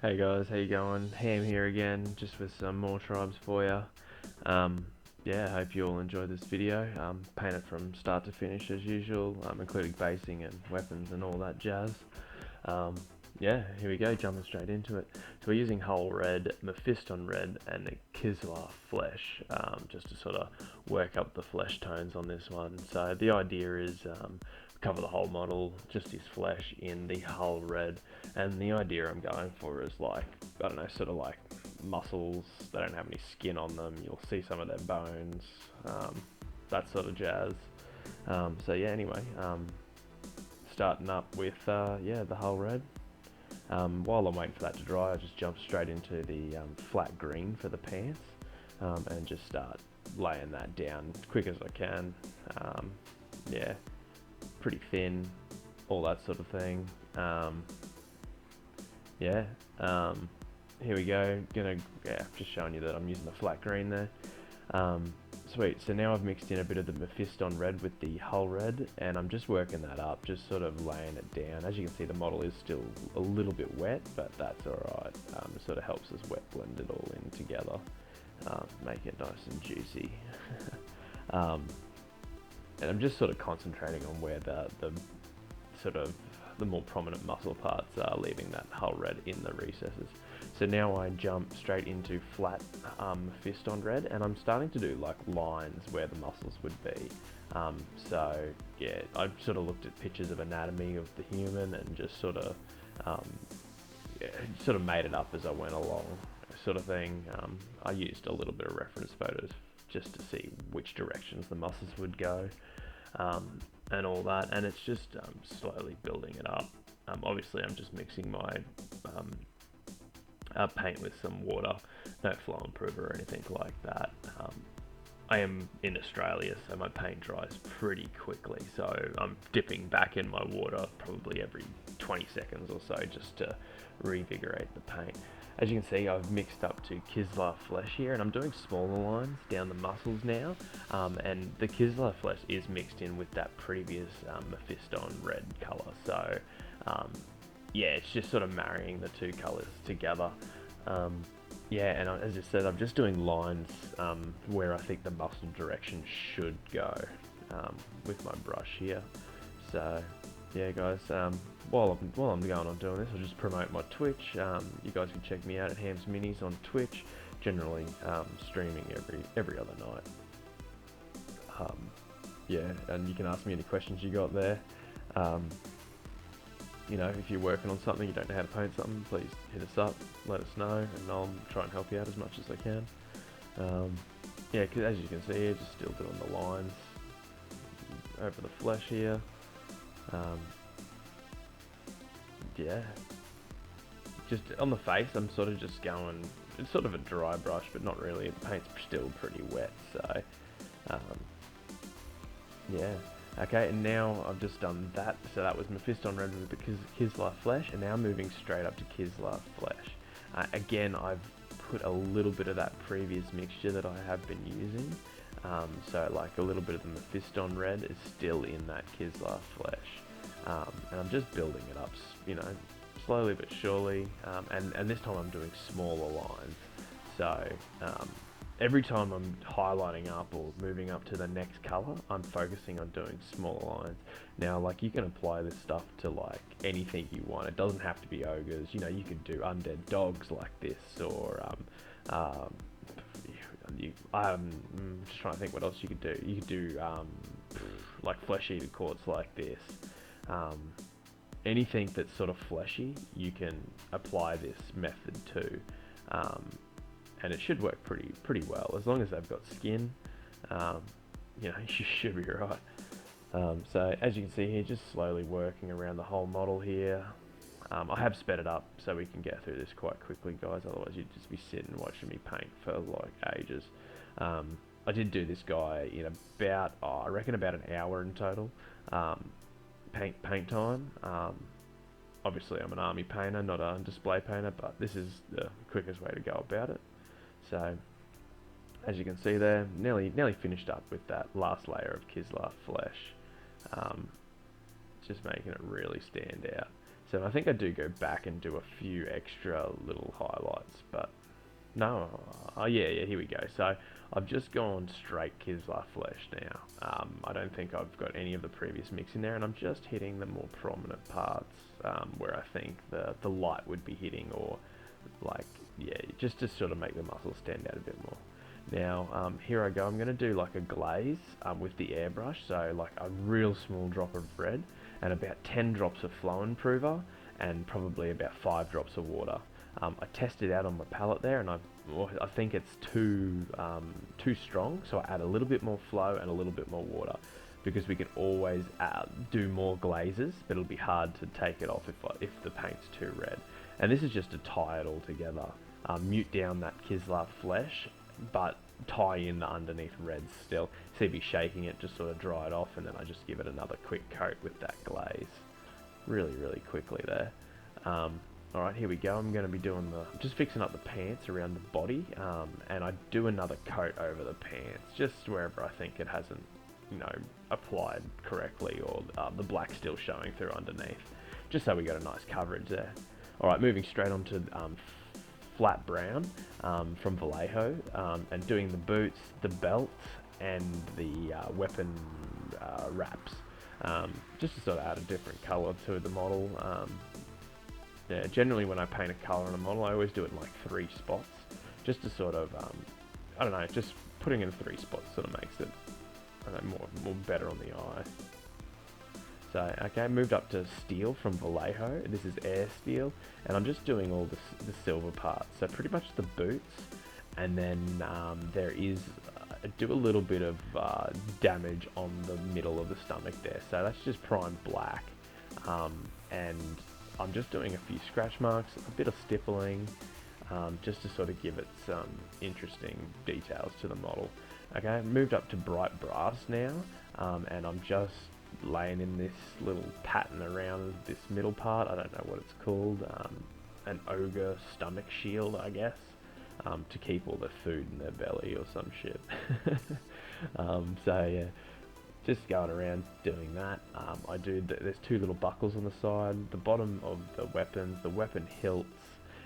Hey guys, how you going? Ham here again, just with some more tribes for you. Yeah, hope you all enjoyed this video. Painted from start to finish as usual, including basing and weapons and all that jazz. Um, yeah, here we go, jumping straight into it. So we're using Hull Red, Mephiston Red, and the Kislar Flesh, just to sort of work up the flesh tones on this one. So the idea is cover the whole model, just this flesh in the Hull Red, and the idea I'm going for is like, I don't know, sort of like muscles. They don't have any skin on them. You'll see some of their bones, that sort of jazz. So yeah, anyway, starting up with yeah, the Hull Red. While I'm waiting for that to dry, I just jump straight into the flat green for the pants, and just start laying that down as quick as I can. Yeah, pretty thin, all that sort of thing. Yeah, here we go. Yeah, just showing you that I'm using the flat green there. Sweet, so now I've mixed in a bit of the Mephiston Red with the Hull Red, and I'm just working that up, just sort of laying it down. As you can see, the model is still a little bit wet, but that's alright. It sort of helps us wet blend it all in together, make it nice and juicy. And I'm just sort of concentrating on where the sort of the more prominent muscle parts are, leaving that Hull Red in the recesses. So now I jump straight into flat Mephiston Red, and I'm starting to do like lines where the muscles would be. So yeah, I sort of looked at pictures of anatomy of the human and just yeah, sort of made it up as I went along, sort of thing. I used a little bit of reference photos just to see which directions the muscles would go, and all that, and it's just slowly building it up. Obviously I'm just mixing my paint with some water, no flow improver or anything like that. I am in Australia, so my paint dries pretty quickly, so I'm dipping back in my water probably every 20 seconds or so just to revigorate the paint. As you can see, I've mixed up to Kislar Flesh here, and I'm doing smaller lines down the muscles now, and the Kislar Flesh is mixed in with that previous Mephiston Red colour, so yeah, it's just sort of marrying the two colours together. Yeah, and as I said, I'm just doing lines where I think the muscle direction should go with my brush here. So yeah, guys, while I'm going on doing this, I'll just promote my Twitch. You guys can check me out at Hams Minis on Twitch. Generally streaming every other night. Yeah, and you can ask me any questions you got there. You know, if you're working on something, you don't know how to paint something, please hit us up, let us know, and I'll try and help you out as much as I can. Yeah, because as you can see here, just still doing the lines over the flesh here. Yeah, just on the face, I'm sort of just going, it's sort of a dry brush, but not really, the paint's still pretty wet, so yeah. Okay, and now I've just done that, so that was Mephiston Red with the Kislar Flesh, and now moving straight up to Kislar Flesh. Again, I've put a little bit of that previous mixture that I have been using, so like a little bit of the Mephiston Red is still in that Kislar Flesh, and I'm just building it up, you know, slowly but surely, and this time I'm doing smaller lines, so every time I'm highlighting up or moving up to the next color, I'm focusing on doing smaller lines. Now, like, you can apply this stuff to like anything you want. It doesn't have to be ogres. You know, you could do undead dogs like this, or I'm just trying to think what else you could do. You could do like flesh-eater courts like this. Anything that's sort of fleshy, you can apply this method to. And it should work pretty well as long as they've got skin. You know, you should be right. So as you can see here, just slowly working around the whole model here. I have sped it up so we can get through this quite quickly, guys. Otherwise, you'd just be sitting watching me paint for like ages. I did do this guy in about, I reckon about an hour in total. Paint time. Obviously, I'm an army painter, not a display painter, but this is the quickest way to go about it. So, as you can see there, nearly finished up with that last layer of Kislar Flesh, just making it really stand out. So I think I do go back and do a few extra little highlights, but no, oh yeah, here we go. So I've just gone straight Kislar flesh now. I don't think I've got any of the previous mix in there, and I'm just hitting the more prominent parts where I think the light would be hitting, or like, yeah, just to sort of make the muscles stand out a bit more. Now, here I go. I'm going to do like a glaze with the airbrush, so like a real small drop of red and about 10 drops of flow improver and probably about 5 drops of water. I tested out on my palette there, and I think it's too strong, so I add a little bit more flow and a little bit more water, because we can always do more glazes, but it'll be hard to take it off if the paint's too red. And this is just to tie it all together, mute down that Kislar flesh, but tie in the underneath reds still. See me shaking it, just sort of dry it off, and then I just give it another quick coat with that glaze. Really quickly there. Alright, here we go. I'm going to be doing just fixing up the pants around the body, and I do another coat over the pants, just wherever I think it hasn't, applied correctly, or the black still showing through underneath, just so we got a nice coverage there. Alright, moving straight on to flat brown from Vallejo, and doing the boots, the belt, and the weapon wraps, just to sort of add a different colour to the model. Yeah, generally when I paint a colour on a model, I always do it in like 3 spots, just to sort of, I don't know, just putting it in 3 spots sort of makes it, I don't know, more better on the eye. So, okay, moved up to steel from Vallejo. This is air steel, and I'm just doing all the silver parts. So pretty much the boots, and then there is, do a little bit of damage on the middle of the stomach there. So that's just primed black, and I'm just doing a few scratch marks, a bit of stippling, just to sort of give it some interesting details to the model. Okay, moved up to bright brass now, and I'm just laying in this little pattern around this middle part. I don't know what it's called, an ogre stomach shield, I guess, to keep all the food in their belly or some shit. So yeah, just going around doing that. I do, there's 2 little buckles on the side, the bottom of the weapon hilts,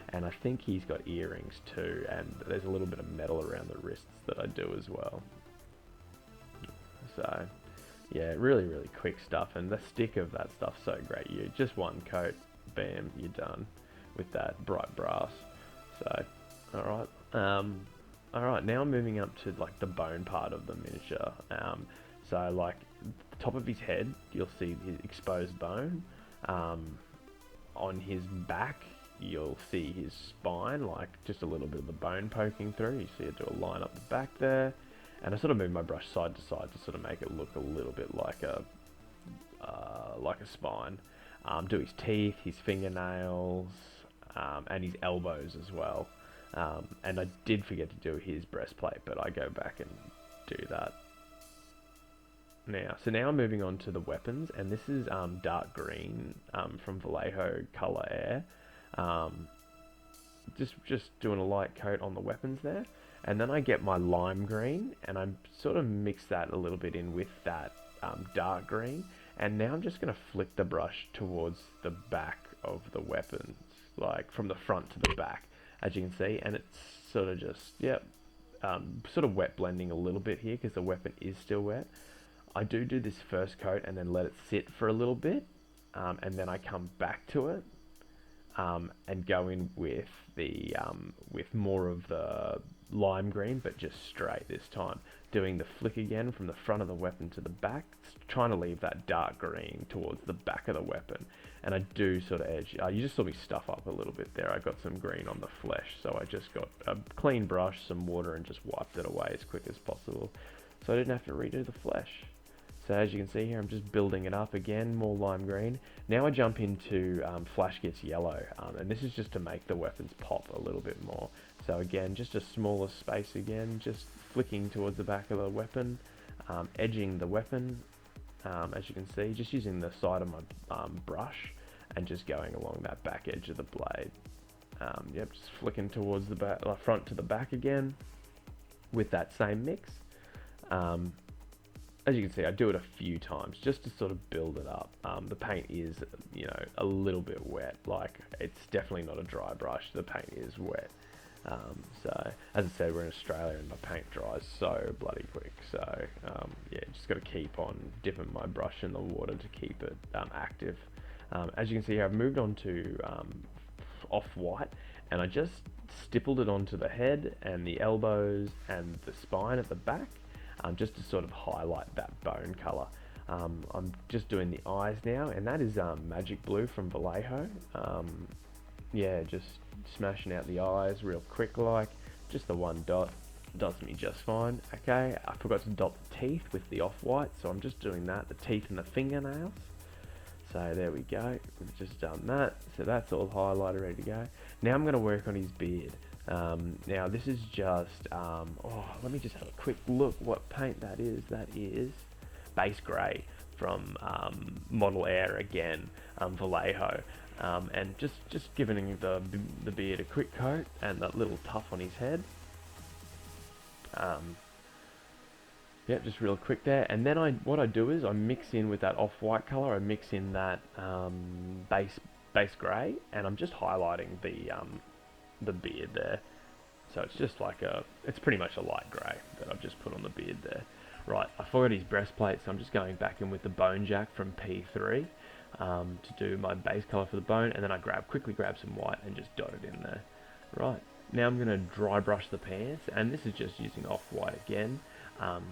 and I think he's got earrings too, and there's a little bit of metal around the wrists that I do as well. So yeah, really quick stuff, and the stick of that stuff's so great. You just one coat, bam, you're done with that bright brass. So alright, now I'm moving up to like the bone part of the miniature. So like the top of his head, you'll see his exposed bone. On his back, you'll see his spine, like just a little bit of the bone poking through. You see I do a line up the back there, and I sort of move my brush side to side to sort of make it look a little bit like a spine. Do his teeth, his fingernails, and his elbows as well. And I did forget to do his breastplate, but I go back and do that now. So now I'm moving on to the weapons, and this is dark green from Vallejo Color Air. Just doing a light coat on the weapons there, and then I get my lime green and I sort of mix that a little bit in with that dark green, and now I'm just going to flick the brush towards the back of the weapons, like from the front to the back, as you can see, and it's sort of just, yep, sort of wet blending a little bit here because the weapon is still wet. I do this first coat and then let it sit for a little bit, and then I come back to it and go in with the with more of the lime green, but just straight this time, doing the flick again from the front of the weapon to the back, trying to leave that dark green towards the back of the weapon. And I do sort of edge, you just saw me stuff up a little bit there. I got some green on the flesh, so I just got a clean brush, some water, and just wiped it away as quick as possible, so I didn't have to redo the flesh. So as you can see here, I'm just building it up again, more lime green. Now I jump into Flash Gets Yellow, and this is just to make the weapons pop a little bit more. So again, just a smaller space again, just flicking towards the back of the weapon, edging the weapon, as you can see, just using the side of my brush and just going along that back edge of the blade. Yep, just flicking towards the back, front to the back again with that same mix. as you can see, I do it a few times just to sort of build it up. The paint is, you know, a little bit wet. Like, it's definitely not a dry brush. The paint is wet. So, as I said, we're in Australia and my paint dries so bloody quick. So, yeah, just got to keep on dipping my brush in the water to keep it active. As you can see here, I've moved on to off-white, and I just stippled it onto the head and the elbows and the spine at the back, just to sort of highlight that bone colour. I'm just doing the eyes now, and that is Magic Blue from Vallejo. Yeah, just smashing out the eyes real quick, like just the one dot does me just fine. Okay, I forgot to dot the teeth with the off-white, so I'm just doing that, the teeth and the fingernails. So there we go, we've just done that, so that's all highlighted, ready to go. Now I'm going to work on his beard. Now this is just, oh, let me just have a quick look what paint that is. That is base grey from Model Air again, Vallejo. And just giving the beard a quick coat and that little tuff on his head. Yeah, just real quick there. And then what I do is I mix in with that off-white colour. I mix in that base grey, and I'm just highlighting the beard there. So it's just like it's pretty much a light grey that I've just put on the beard there. Right, I forgot his breastplate, so I'm just going back in with the Bone Jack from P3 to do my base colour for the bone, and then I quickly grab some white and just dot it in there. Right, now I'm going to dry brush the pants, and this is just using off-white again.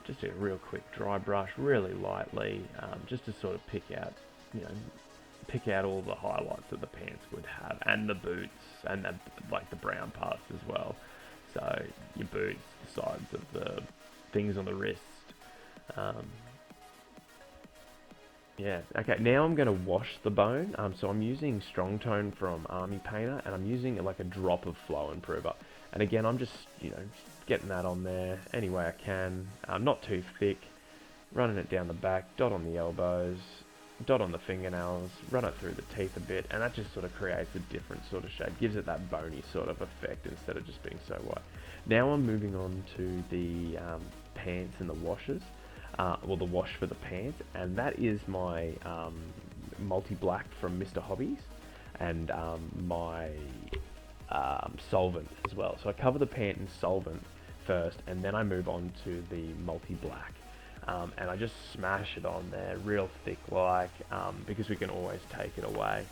Just a real quick dry brush, really lightly, just to sort of pick out all the highlights that the pants would have, and the boots, and like the brown parts as well. So your boots, the sides of the things on the wrist. Yeah, okay, now I'm going to wash the bone. So I'm using Strong Tone from Army Painter, and I'm using like a drop of Flow Improver. And again, I'm just, getting that on there any way I can. Not too thick, running it down the back, dot on the elbows, dot on the fingernails, run it through the teeth a bit, and that just sort of creates a different sort of shade, gives it that bony sort of effect instead of just being so white. Now I'm moving on to the pants and the washes, well, the wash for the pants, and that is my multi-black from Mr. Hobbies, and my solvent as well. So I cover the pant in solvent first, and then I move on to the multi-black. And I just smash it on there real thick, like, because we can always take it away.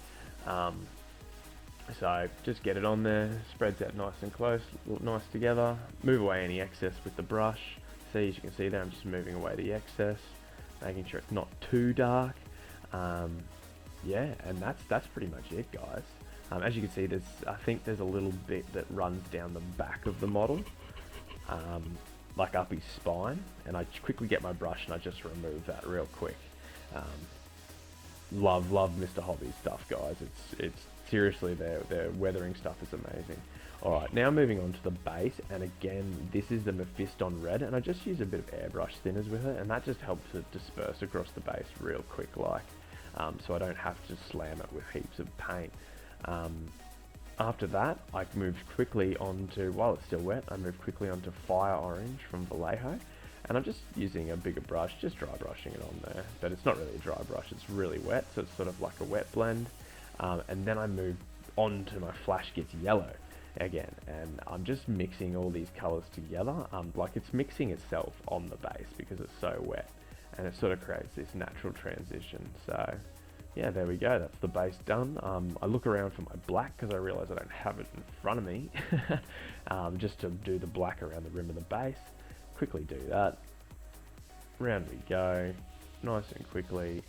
So just get it on there, spreads out nice and close, nice together. Move away any excess with the brush. See, as you can see there, I'm just moving away the excess, making sure it's not too dark. Yeah, and that's pretty much it, guys. As you can see, I think there's a little bit that runs down the back of the model. Like up his spine, and I quickly get my brush and I just remove that real quick. Love Mr. Hobby stuff, guys. It's seriously, their weathering stuff is amazing. Alright, now moving on to the base, and again, this is the Mephiston Red, and I just use a bit of airbrush thinners with it, and that just helps it disperse across the base real quick, like, so I don't have to slam it with heaps of paint. After that, I moved quickly onto, while it's still wet, I moved quickly onto Fire Orange from Vallejo, and I'm just using a bigger brush, just dry brushing it on there, but it's not really a dry brush, it's really wet, so it's sort of like a wet blend. And then I move on to my Flash Gets Yellow again, and I'm just mixing all these colors together, like it's mixing itself on the base because it's so wet, and it sort of creates this natural transition. So yeah, there we go, that's the base done. I look around for my black because I realize I don't have it in front of me, just to do the black around the rim of the base. Quickly do that, round we go, nice and quickly.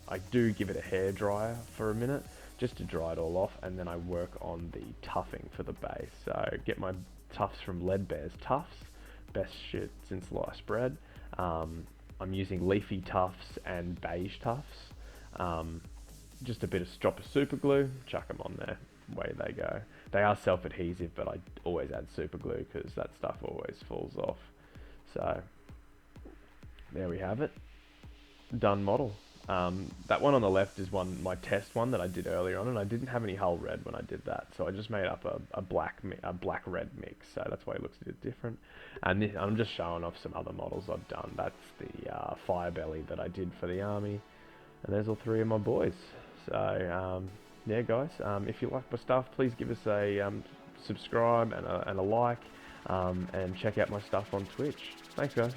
I do give it a hair dryer for a minute just to dry it all off, and then I work on the tuffing for the base. So get my tufts from Leadbear's Tufts, best shit since sliced bread. I'm using leafy tufts and beige tufts. Just a bit of drop of super glue, chuck them on there, away they go. They are self-adhesive, but I always add super glue because that stuff always falls off. So there we have it, done model. That one on the left is my test one that I did earlier on, and I didn't have any hull red when I did that, so I just made up a black red mix, so that's why it looks a bit different. And I'm just showing off some other models I've done. That's the fire belly that I did for the army, and there's all three of my boys. So yeah, guys, if you like my stuff, please give us a subscribe and a like, and check out my stuff on Twitch. Thanks, guys.